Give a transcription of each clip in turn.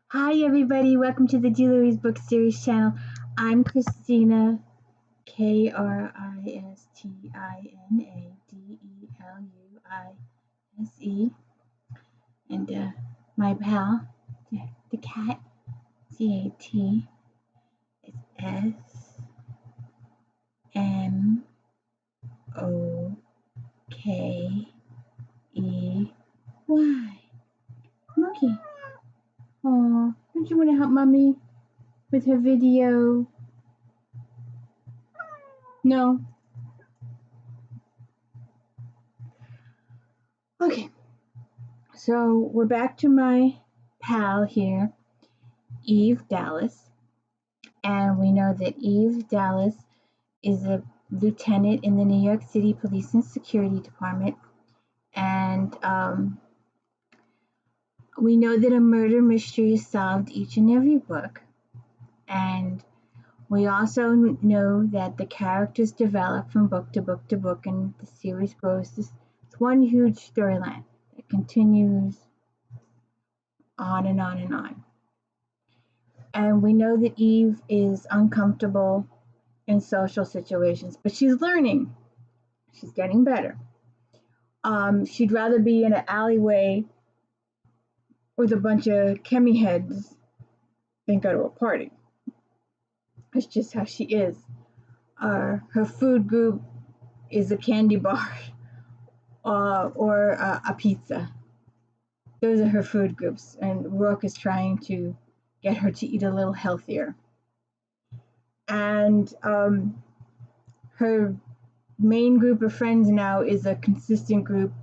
Hi everybody, welcome to the Jewelry's Book Series channel. I'm Christina, Kristina, and my pal, the cat, CAT, is SMOKEY. Monkey. Aw, don't you want to help mommy with her video? No? Okay, so we're back to my pal here, Eve Dallas, and we know that Eve Dallas is a lieutenant in the New York City Police and Security Department, and we know that a murder mystery is solved each and every book, and we also know that the characters develop from book to book to book, and the series grows. It's one huge storyline that continues on and on and on. And we know that Eve is uncomfortable in social situations, but she's learning. She's getting better. She'd rather be in an alleyway with a bunch of chemi heads than go to a party. That's just how she is. Her food group is a candy bar or a pizza. Those are her food groups, and Roarke is trying to get her to eat a little healthier. And her main group of friends now is a consistent group.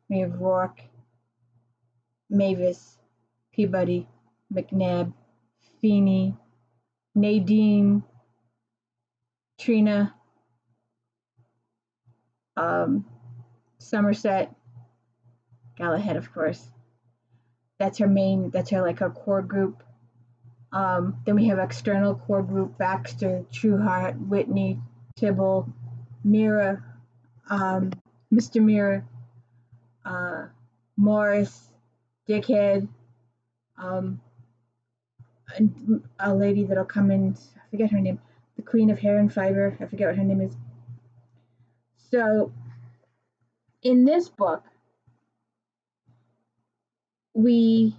We have Roarke, Mavis, Peobody, McNabb, Feeney, Nadine, Trina, Summerset, Galahad, of course. That's her core group. Then we have external core group: Baxter, Trueheart, Whitney, Tibble, Mira, Mr. Mira, Morris, Dickhead, and a lady that'll come in, I forget her name, the Queen of Hair and Fiber, I forget what her name is. So, in this book, we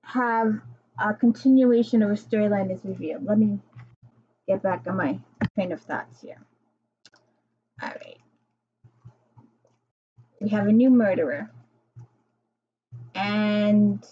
have a continuation of a storyline is revealed. Let me get back on my train of thoughts here. All right. We have a new murderer. And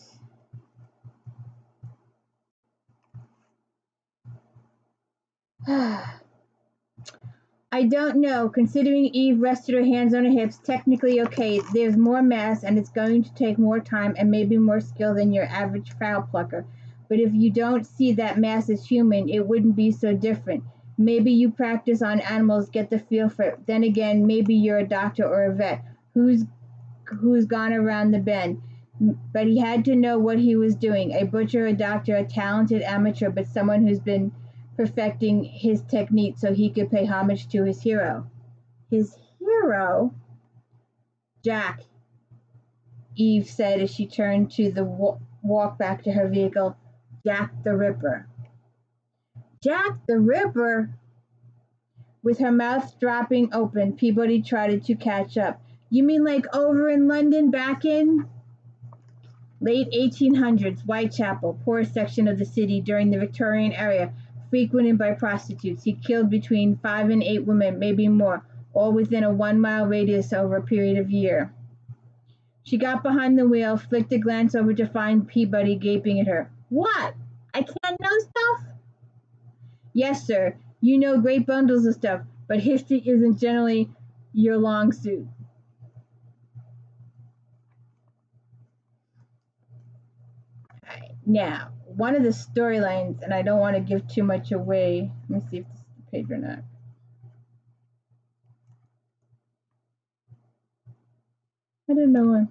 I don't know. Considering Eve rested her hands on her hips, technically okay. There's more mass, and it's going to take more time and maybe more skill than your average fowl plucker. But if you don't see that mass as human, it wouldn't be so different. Maybe you practice on animals, get the feel for it. Then again, maybe you're a doctor or a vet who's gone around the bend. But he had to know what he was doing. A butcher, a doctor, a talented amateur, but someone who's been perfecting his technique so he could pay homage to his hero. His hero? Jack, Eve said as she turned to the walk back to her vehicle. Jack the Ripper. Jack the Ripper? With her mouth dropping open, Peabody tried to catch up. You mean like over in London, back in late 1800s, Whitechapel, poorest section of the city during the Victorian era, frequented by prostitutes. He killed between 5 and 8 women, maybe more, all within a 1-mile radius over a period of year. She got behind the wheel, flicked a glance over to find Peabody gaping at her. What? I can't know stuff? Yes, sir. You know great bundles of stuff, but history isn't generally your long suit. Now, one of the storylines, and I don't want to give too much away. Let me see if this is the page or not. I don't know.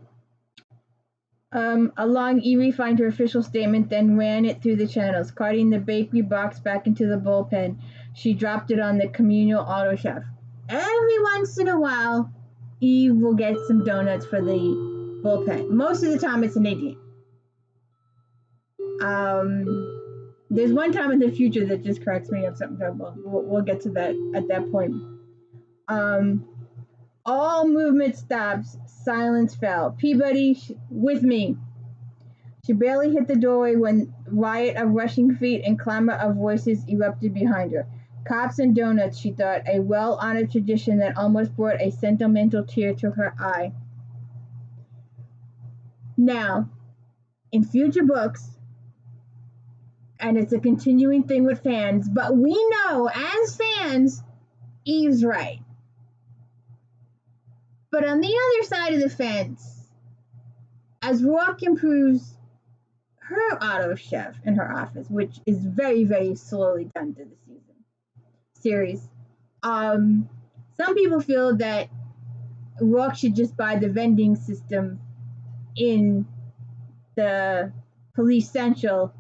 Along, Eve refined her official statement, then ran it through the channels. Carting the bakery box back into the bullpen, she dropped it on the communal auto shaft. Every once in a while, Eve will get some donuts for the bullpen. Most of the time, it's Nadine. There's one time in the future that just cracks me up something terrible. We'll get to that at that point. Um, all movement stops. Silence fell. Peabody, with me. She barely hit the doorway when riot of rushing feet and clamor of voices erupted behind her. Cops and donuts, she thought, a well-honored tradition that almost brought a sentimental tear to her eye. Now, in future books, and it's a continuing thing with fans, but we know as fans, Eve's right. But on the other side of the fence, as Roarke improves her auto chef in her office, which is very, very slowly done through the series, some people feel that Roarke should just buy the vending system in the police central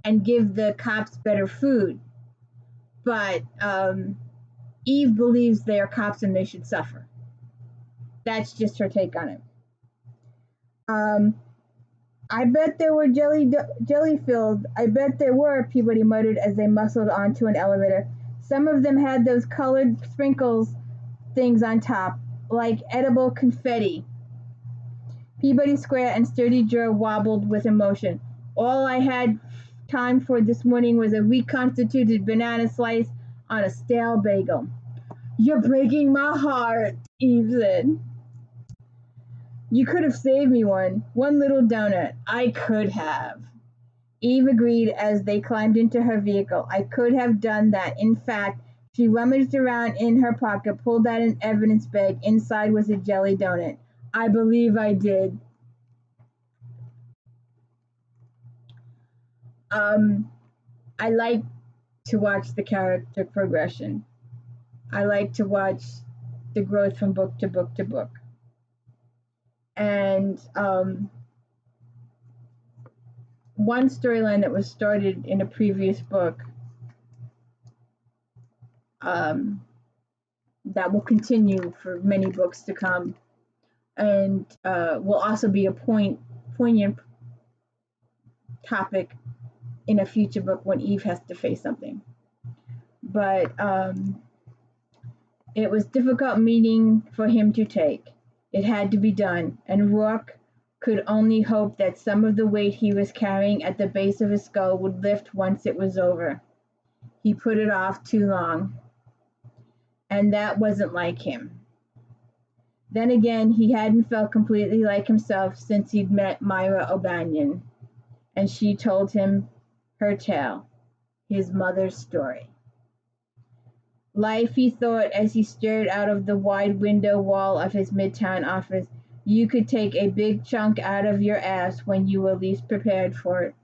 and give the cops better food. But Eve believes they are cops and they should suffer. That's just her take on it. I bet there were jelly filled. I bet there were, Peabody muttered as they muscled onto an elevator. Some of them had those colored sprinkles things on top, like edible confetti. Peabody's square and sturdy jaw wobbled with emotion. All I had time for this morning was a reconstituted banana slice on a stale bagel. You're breaking my heart, Eve said. You could have saved me one little donut. I could have. Eve agreed as they climbed into her vehicle. I could have done that. In fact, she rummaged around in her pocket, pulled out an evidence bag. Inside was a jelly donut. I believe I did. I like to watch the character progression. I like to watch the growth from book to book to book. And one storyline that was started in a previous book that will continue for many books to come, and will also be a poignant topic in a future book when Eve has to face something. But it was difficult meeting for him to take. It had to be done, and Roarke could only hope that some of the weight he was carrying at the base of his skull would lift once it was over. He put it off too long, and that wasn't like him. Then again, he hadn't felt completely like himself since he'd met Myra O'Banion, and she told him her tale, his mother's story. Life, he thought as he stared out of the wide window wall of his midtown office, you could take a big chunk out of your ass when you were least prepared for it.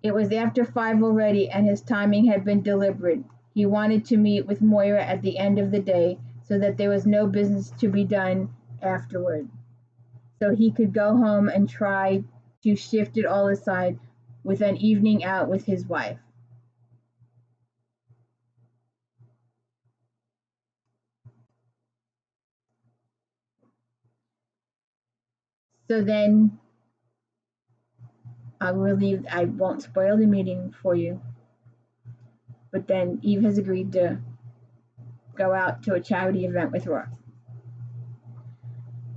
It was after 5 already, and his timing had been deliberate. He wanted to meet with Moira at the end of the day, so that there was no business to be done afterward. So he could go home and try to shift it all aside with an evening out with his wife. So then I won't spoil the meeting for you, but then Eve has agreed to go out to a charity event with Ross.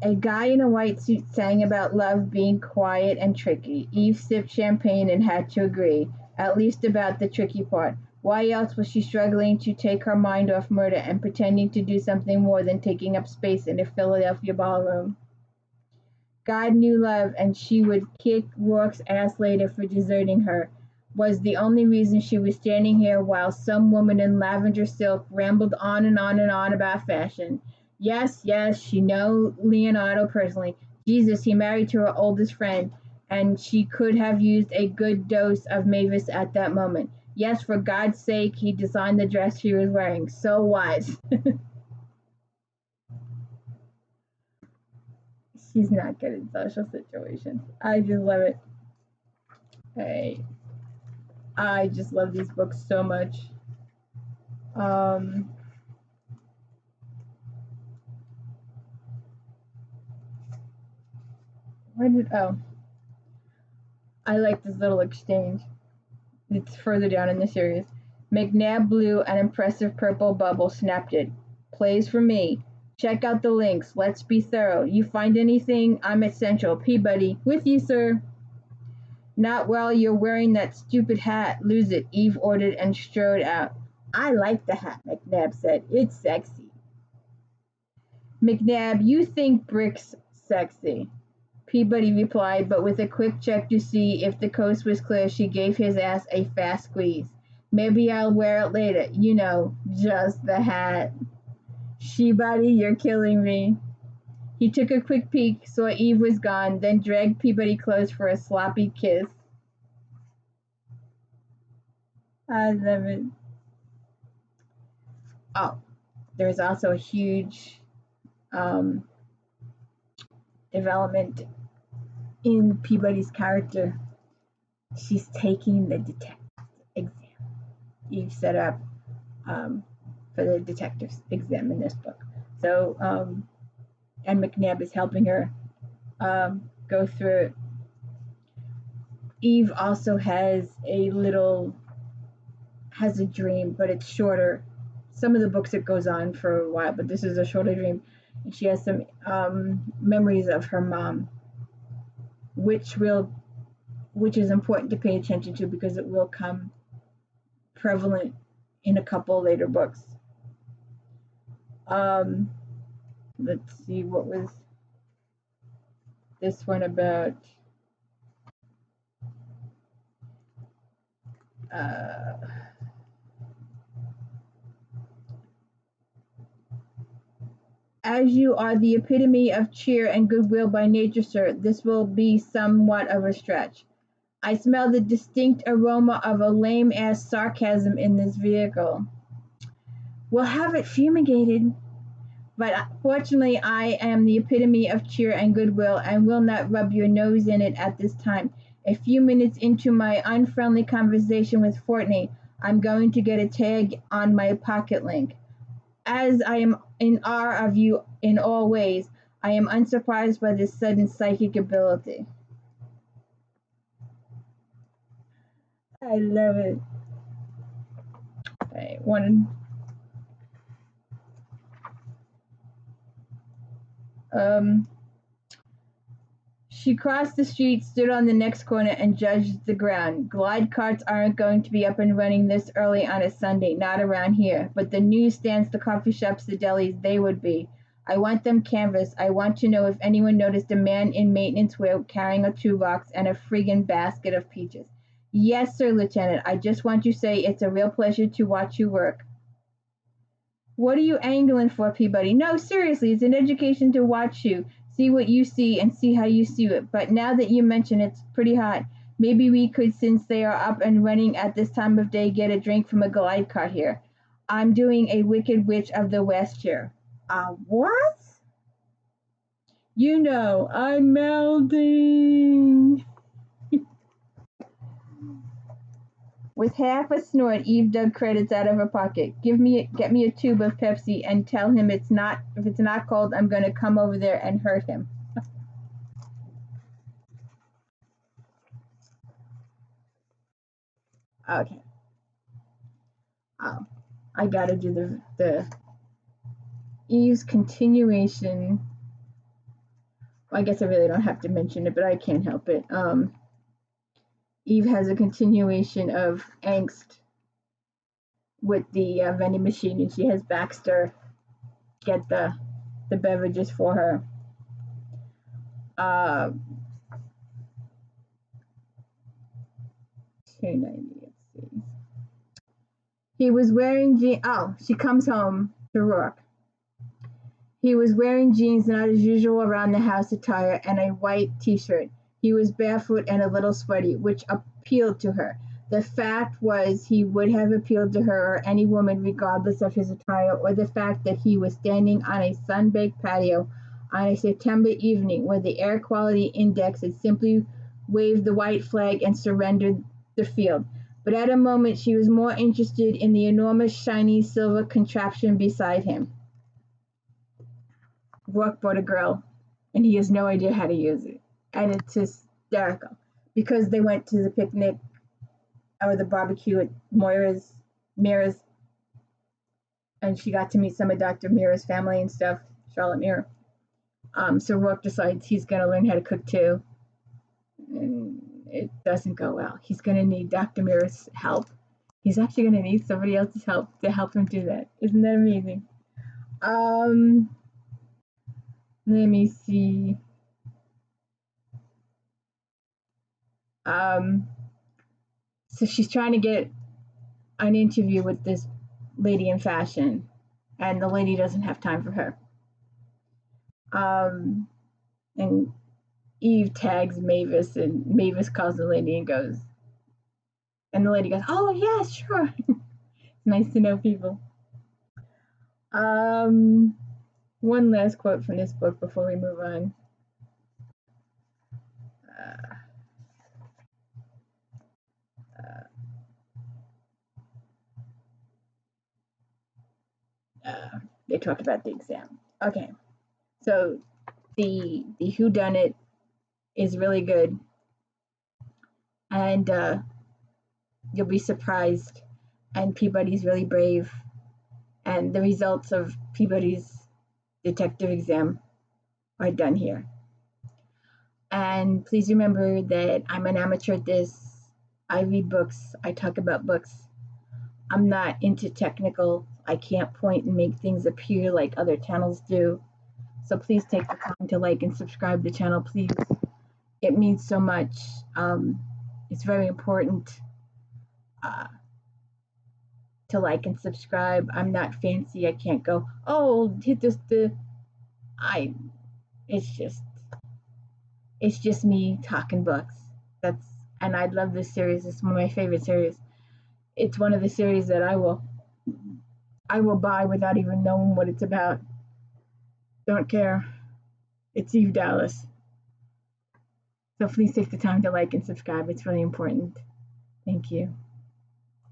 A guy in a white suit sang about love being quiet and tricky. Eve sipped champagne and had to agree, at least about the tricky part. Why else was she struggling to take her mind off murder and pretending to do something more than taking up space in a Philadelphia ballroom? God knew love, and she would kick Rourke's ass later for deserting her, was the only reason she was standing here while some woman in lavender silk rambled on and on and on about fashion. Yes, yes, she knew Leonardo personally. Jesus, he married to her oldest friend, and she could have used a good dose of mavis at that moment. Yes, for God's sake, he designed the dress she was wearing. So wise. She's not good in social situations. I just love it. I just love these books so much. Oh, I like this little exchange. It's further down in the series. McNabb blew an impressive purple bubble, snapped it. Plays for me. Check out the links. Let's be thorough. You find anything? I'm at Central. Peabody. With you, sir. Not while you're wearing that stupid hat. Lose it, Eve ordered and strode out. I like the hat, McNabb said. It's sexy. McNabb, you think Brick's sexy. Peabody replied, but with a quick check to see if the coast was clear, she gave his ass a fast squeeze. Maybe I'll wear it later. You know, just the hat. Peabody, you're killing me. He took a quick peek, saw Eve was gone, then dragged Peabody close for a sloppy kiss. I love it. Oh, there's also a huge um, development in Peabody's character. She's taking the detective exam. Eve set up um, for the detective's exam in this book. So, and McNabb is helping her go through it. Eve also has a dream, but it's shorter. Some of the books it goes on for a while, but this is a shorter dream. And she has some memories of her mom, which is important to pay attention to because it will come prevalent in a couple later books. Let's see, what was this one about? As you are the epitome of cheer and goodwill by nature, sir, this will be somewhat of a stretch. I smell the distinct aroma of a lame-ass sarcasm in this vehicle. We'll have it fumigated. But fortunately, I am the epitome of cheer and goodwill and will not rub your nose in it at this time. A few minutes into my unfriendly conversation with Fortney, I'm going to get a tag on my pocket link. As I am in awe of you in all ways, I am unsurprised by this sudden psychic ability. I love it. I wanted She crossed the street, stood on the next corner, and judged the ground. Glide carts aren't going to be up and running this early on a Sunday, not around here. But the newsstands, the coffee shops, the delis, they would be. I want them canvassed. I want to know if anyone noticed a man in maintenance wear carrying a toolbox and a friggin' basket of peaches. Yes, sir, Lieutenant. I just want to say it's a real pleasure to watch you work. What are you angling for, Peabody? No, seriously, it's an education to watch you. See what you see and see how you see it. But now that you mention it's pretty hot, maybe we could, since they are up and running at this time of day, get a drink from a glide cart here. I'm doing a Wicked Witch of the West here. What? You know, I'm melding. With half a snort, Eve dug credits out of her pocket. Get me a tube of Pepsi and tell him if it's not cold, I'm going to come over there and hurt him. Okay. Oh, I gotta do the Eve's continuation. Well, I guess I really don't have to mention it, but I can't help it. Eve has a continuation of angst with the vending machine, and she has Baxter get the beverages for her. 290. Let's see. He was wearing jeans. Oh, she comes home to Rourke. He was wearing jeans, not as usual around the house attire, and a white t-shirt. He was barefoot and a little sweaty, which appealed to her. The fact was he would have appealed to her or any woman regardless of his attire or the fact that he was standing on a sun-baked patio on a September evening where the air quality index had simply waved the white flag and surrendered the field. But at a moment she was more interested in the enormous shiny silver contraption beside him. Rourke bought a grill, and he has no idea how to use it. and it's hysterical because they went to the picnic or the barbecue at Mira's, and she got to meet some of Dr. Mira's family and stuff, Charlotte Mira. So Rourke decides he's going to learn how to cook too, and it doesn't go well. He's going to need Dr. Mira's help. He's actually going to need somebody else's help to help him do that. Isn't that amazing? Let me see. So she's trying to get an interview with this lady in fashion, and the lady doesn't have time for her. And Eve tags Mavis, and Mavis calls the lady and goes, and the lady goes, "Oh yeah, sure." It's nice to know people. One last quote from this book before we move on. They talked about the exam. Okay, so the whodunit is really good, and you'll be surprised. And Peabody's really brave, and the results of Peabody's detective exam are done here. And please remember that I'm an amateur at this. I read books. I talk about books. I'm not into technical. I can't point and make things appear like other channels do. So please take the time to like and subscribe to the channel, please. It means so much. It's very important to like and subscribe. I'm not fancy. I can't go, oh, hit this. It's just me talking books. And I love this series. It's one of my favorite series. It's one of the series that I will buy without even knowing what it's about. Don't care. It's Eve Dallas. So please take the time to like and subscribe. It's really important. Thank you.